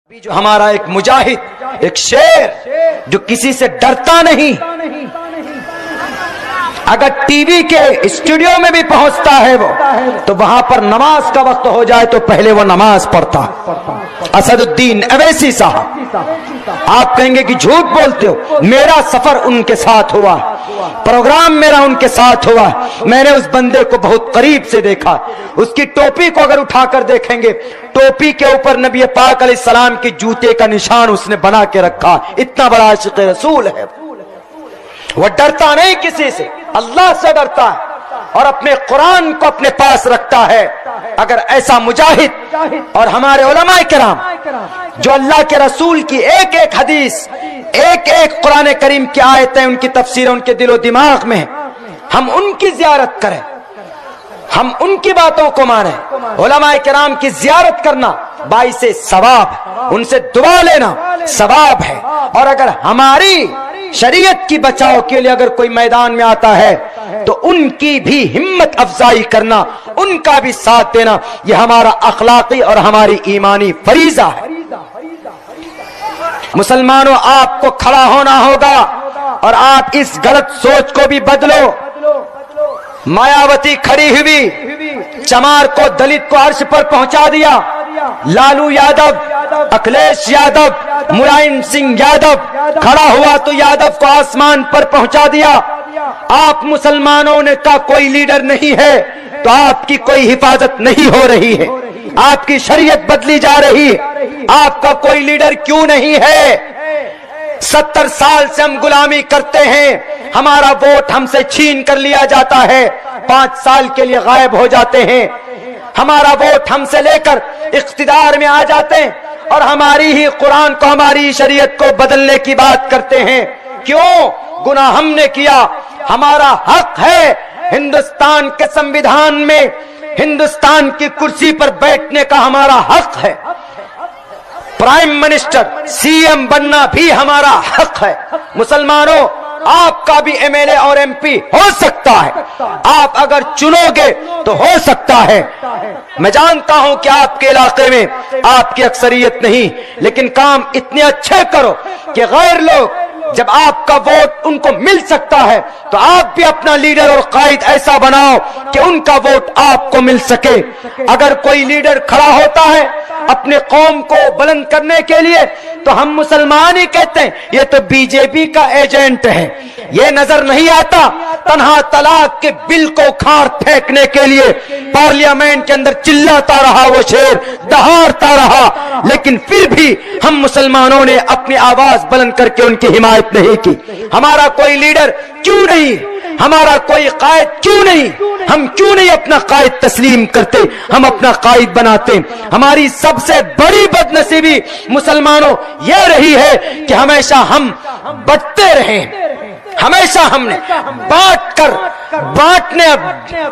ابھی جو ہمارا ایک مجاہد، ایک شیر جو کسی سے ڈرتا نہیں، اگر ٹی وی کے اسٹوڈیو میں بھی پہنچتا ہے وہ تو وہاں پر نماز کا وقت ہو جائے تو پہلے وہ نماز پڑھتا۔ اسد الدین اویسی صاحب، آپ کہیں گے کہ جھوٹ بولتے ہو، میرا سفر ان کے ساتھ ہوا، پروگرام میرا ان کے ساتھ ہوا، میں نے اس بندے کو بہت قریب سے دیکھا۔ اس کی ٹوپی کو اگر اٹھا کر دیکھیں گے، ٹوپی کے اوپر نبی پاک علیہ السلام کی جوتے کا نشان اس نے بنا کے رکھا۔ اتنا بڑا عاشق رسول ہے، وہ ڈرتا نہیں کسی سے، اللہ سے ڈرتا ہے اور اپنے قرآن کو اپنے پاس رکھتا ہے۔ اگر ایسا مجاہد اور ہمارے علماء کرام جو اللہ کے رسول کی ایک ایک حدیث، ایک ایک قرآن کریم کی آیتیں، ان کی تفسیر ان کے دل و دماغ میں ہیں، ہم ان کی زیارت کریں، ہم ان کی باتوں کو مانیں۔ علماء کرام کی زیارت کرنا باعث ثواب، ان سے دعا لینا ثواب ہے۔ اور اگر ہماری شریعت کی بچاؤ کے لیے اگر کوئی میدان میں آتا ہے تو ان کی بھی ہمت افزائی کرنا، ان کا بھی ساتھ دینا، یہ ہمارا اخلاقی اور ہماری ایمانی فریضہ ہے۔ مسلمانوں، آپ کو کھڑا ہونا ہوگا اور آپ اس غلط سوچ کو بھی بدلو۔ مایاوتی کھڑی ہوئی، چمار کو دلت کو عرش پر پہنچا دیا، لالو یادو، اکھلیش یادو، ملائم سنگھ یادو کھڑا ہوا تو یادو کو آسمان پر پہنچا دیا۔ آپ مسلمانوں نے کا کوئی لیڈر نہیں ہے تو آپ کی کوئی حفاظت نہیں ہو رہی ہے، آپ کی شریعت بدلی جا رہی ہے۔ آپ کا کوئی لیڈر کیوں نہیں ہے؟ 70 سال سے ہم غلامی کرتے ہیں، ہمارا ووٹ ہم سے چھین کر لیا جاتا ہے، 5 سال کے لیے غائب ہو جاتے ہیں، ہمارا ووٹ ہم سے لے کر اقتدار میں آ جاتے ہیں اور ہماری ہی قرآن کو، ہماری شریعت کو بدلنے کی بات کرتے ہیں۔ کیوں؟ گناہ ہم نے کیا، ہمارا حق ہے ہندوستان کے سنویدھان میں، ہندوستان کی کرسی پر بیٹھنے کا ہمارا حق ہے، پرائم منسٹر سی ایم بننا بھی ہمارا حق ہے۔ مسلمانوں، آپ کا بھی ایم ایل اے اور ایم پی ہو سکتا ہے، آپ اگر چنو گے تو ہو سکتا ہے۔ میں جانتا ہوں کہ آپ کے علاقے میں آپ کی اکثریت نہیں، لیکن کام اتنے اچھے کرو کہ غیر لوگ جب آپ کا ووٹ ان کو مل سکتا ہے تو آپ بھی اپنا لیڈر اور قائد ایسا بناؤ کہ ان کا ووٹ آپ کو مل سکے۔ اگر کوئی لیڈر کھڑا ہوتا ہے اپنے قوم کو بلند کرنے کے لیے تو ہم مسلمان ہی کہتے ہیں یہ تو بی جے پی کا ایجنٹ ہے۔ یہ نظر نہیں آتا تنہا طلاق کے بل کو کھار پھینکنے کے لیے پارلیمنٹ کے اندر چلاتا رہا وہ شیر، دہاڑتا رہا، لیکن پھر بھی ہم مسلمانوں نے اپنی آواز بلند کر کے ان کی حمایت نہیں کی۔ ہمارا کوئی لیڈر کیوں نہیں، ہمارا کوئی قائد کیوں نہیں، ہم کیوں نہیں اپنا قائد تسلیم کرتے، ہم اپنا قائد بناتے۔ ہماری سب سے بڑی بد نصیبی مسلمانوں یہ رہی ہے کہ ہمیشہ ہم بٹتے رہے، ہمیشہ ہم نے بانٹنے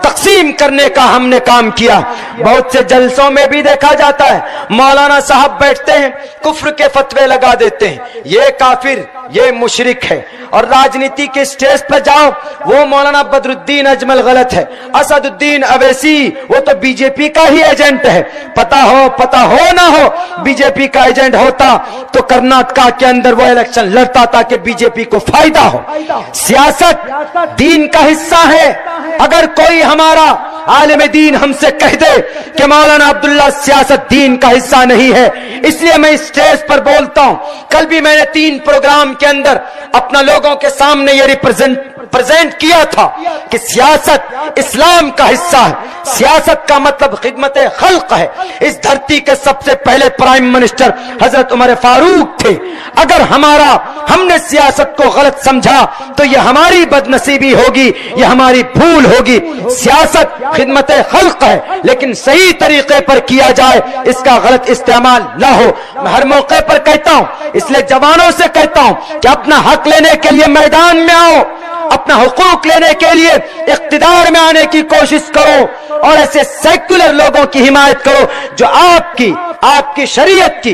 تقسیم کرنے کا ہم نے کام کیا۔ بہت سے جلسوں میں بھی دیکھا جاتا ہے مولانا صاحب بیٹھتے ہیں، کفر کے فتوے لگا دیتے ہیں، یہ کافر، یہ مشرک ہے، اور راجنیتی کے سٹیج پر جاؤ وہ مولانا بدر الدین اجمل غلط ہے، اسد الدین اویسی وہ تو بی جے پی کا ہی ایجنٹ ہے۔ پتا ہو نہ ہو بی جے پی کا ایجنٹ ہوتا تو کرناٹکا کے اندر وہ الیکشن لڑتا تاکہ بی جے پی کو فائدہ ہو۔ سیاست دین کا حصہ ہے۔ اگر کوئی ہمارا عالم دین ہم سے کہہ دے کہ مولانا عبداللہ سیاست دین کا حصہ نہیں ہے، اس لیے میں اسٹیج پر بولتا ہوں۔ کل بھی میں نے 3 پروگرام کے اندر اپنا لوگوں کے سامنے یہ پریزنٹ کیا تھا کہ سیاست اسلام کا حصہ ہے، سیاست کا مطلب خدمت خلق ہے۔ اس دھرتی کے سب سے پہلے پرائم منسٹر حضرت عمر فاروق تھے۔ اگر ہم نے سیاست کو غلط سمجھا تو یہ ہماری بد نصیبی ہوگی، یہ ہماری بھول ہوگی۔ سیاست خدمت خلق ہے، لیکن صحیح طریقے پر کیا جائے، اس کا غلط استعمال نہ ہو۔ میں ہر موقع پر کہتا ہوں، اس لیے جوانوں سے کہتا ہوں کہ اپنا حق لینے کے لیے میدان میں آؤ، اپنا حقوق لینے کے لیے اقتدار میں آنے کی کوشش کرو اور ایسے سیکولر لوگوں کی حمایت کرو جو آپ کی آپ کی شریعت کی,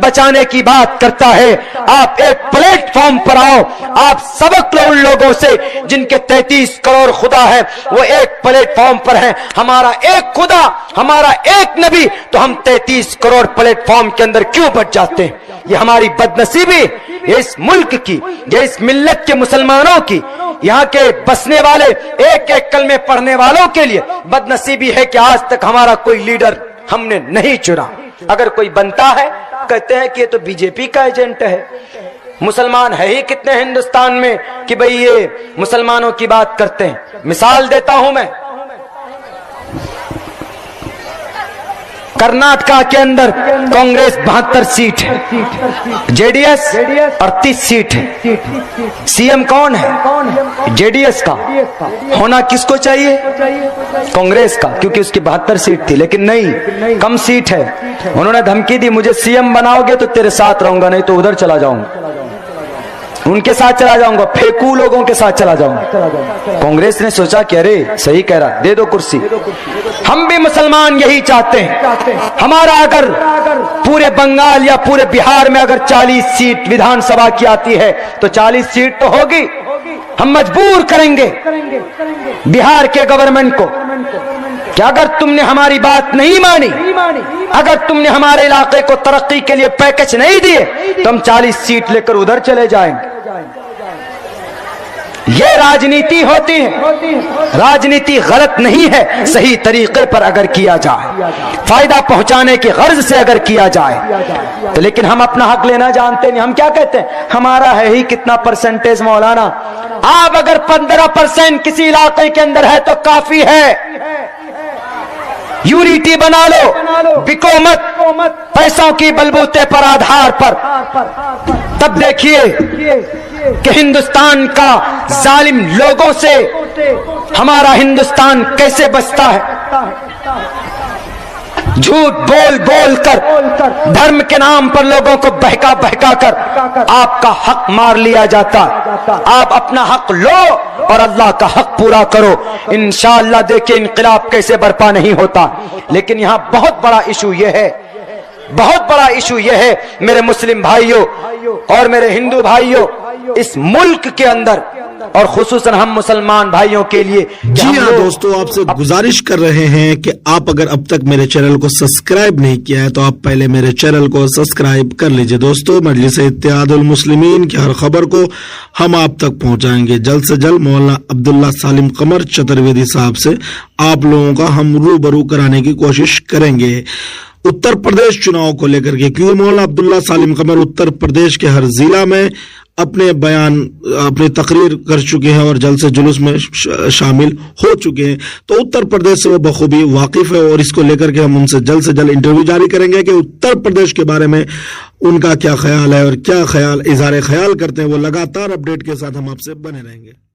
بچانے کی بات کرتا ہے, آپ ایک پلیٹ فارم پر آؤ, آپ سبق لو ان لوگوں سے جن کے 33 کروڑ خدا ہے, وہ ایک پلیٹ فارم پر ہیں. ہمارا ایک خدا, ہمارا ایک نبی, تو ہم 33 کروڑ پلیٹ فارم کے اندر کیوں بچ جاتے ہیں؟ یہ ہماری بدنصیبی, یہ اس ملک کی, یہ اس ملت کے مسلمانوں کی, یہاں کے بسنے والے ایک ایک کلمے پڑھنے والوں کے لیے بدنصیبی ہے کہ آج تک ہمارا کوئی لیڈر ہم نے نہیں چنا. اگر کوئی بنتا ہے کہتے ہیں کہ یہ تو بی جے پی کا ایجنٹ ہے. مسلمان ہے ہی کتنے ہندوستان میں کہ بھئی یہ مسلمانوں کی بات کرتے ہیں. مثال دیتا ہوں میں, کرناٹکا کے اندر کانگریس 72 سیٹ ہے, جے ڈی ایس 38 سیٹ ہے. سی ایم کون ہے؟ جے ڈی ایس کا. ہونا کس کو چاہیے؟ کانگریس کا, کیونکہ اس کی 72 سیٹ تھی. لیکن نہیں, کم سیٹ ہے. انہوں نے دھمکی دی, مجھے سی ایم بناؤ گے تو تیرے ساتھ رہوں گا, نہیں تو ادھر چلا جاؤں گا, ان کے ساتھ چلا جاؤں گا, پھیکو لوگوں کے ساتھ چلا جاؤں گا. کانگریس نے سوچا کہ ارے صحیح کہہ رہا, دے دو کرسی. ہم بھی مسلمان یہی چاہتے ہیں. ہمارا اگر پورے بنگال یا پورے بہار میں اگر 40 سیٹ ودھان سبھا کی آتی ہے تو 40 سیٹ تو ہوگی. ہم مجبور کریں گے بہار کے گورنمنٹ کو کہ اگر تم نے ہماری بات نہیں مانی, اگر تم نے ہمارے علاقے کو ترقی کے لیے پیکج نہیں دیے تو ہم 40 سیٹ لے کر ادھر چلے جائیں گے. یہ راجنیتی ہوتی ہے. راجنیتی غلط نہیں ہے, صحیح طریقے پر اگر کیا جائے, فائدہ پہنچانے کی غرض سے اگر کیا جائے تو. لیکن ہم اپنا حق لینا جانتے نہیں. ہم کیا کہتے ہیں, ہمارا ہے ہی کتنا پرسنٹیج مولانا. آپ اگر 15% کسی علاقے کے اندر ہے تو کافی ہے. یونٹی بنا لو, بکو مت پیسوں کی بلبوتے پر, آدھار پر. تب دیکھیے کہ ہندوستان کا ظالم لوگوں سے ہمارا ہندوستان کیسے بچتا ہے. جھوٹ بول بول کر, دھرم کے نام پر لوگوں کو بہکا بہکا کر آپ کا حق مار لیا جاتا. آپ اپنا حق لو اور اللہ کا حق پورا کرو. انشاءاللہ دیکھیں انقلاب کیسے برپا نہیں ہوتا. لیکن یہاں بہت بڑا ایشو یہ ہے, بہت بڑا ایشو یہ ہے میرے مسلم بھائیوں اور میرے ہندو بھائیوں, اس ملک کے اندر اور خصوصاً ہم مسلمان بھائیوں کے لیے. جی ہاں دوستو, آپ سے گزارش کر رہے ہیں کہ آپ اگر اب تک میرے چینل کو سبسکرائب نہیں کیا ہے تو آپ پہلے میرے چینل کو سبسکرائب کر لیجئے. دوستو, مجلس اتحاد المسلمین کی ہر خبر کو ہم آپ تک پہنچائیں گے. جلد سے جلد مولانا عبداللہ سالم قمر چترویدی صاحب سے آپ لوگوں کا ہم روبرو کرانے کی کوشش کریں گے اتر پردیش چناؤ کو لے کر کے, کیونکہ مولانا عبداللہ سالم قمر اتر پردیش کے ہر ضلع میں اپنے بیان, اپنی تقریر کر چکے ہیں اور جلد سے جلوس میں شامل ہو چکے ہیں. تو اتر پردیش سے وہ بخوبی واقف ہے اور اس کو لے کر کے ہم ان سے جلد انٹرویو جاری کریں گے کہ اتر پردیش کے بارے میں ان کا کیا خیال ہے اور کیا خیال اظہار خیال کرتے ہیں. وہ لگاتار اپڈیٹ کے ساتھ ہم آپ سے بنے رہیں گے.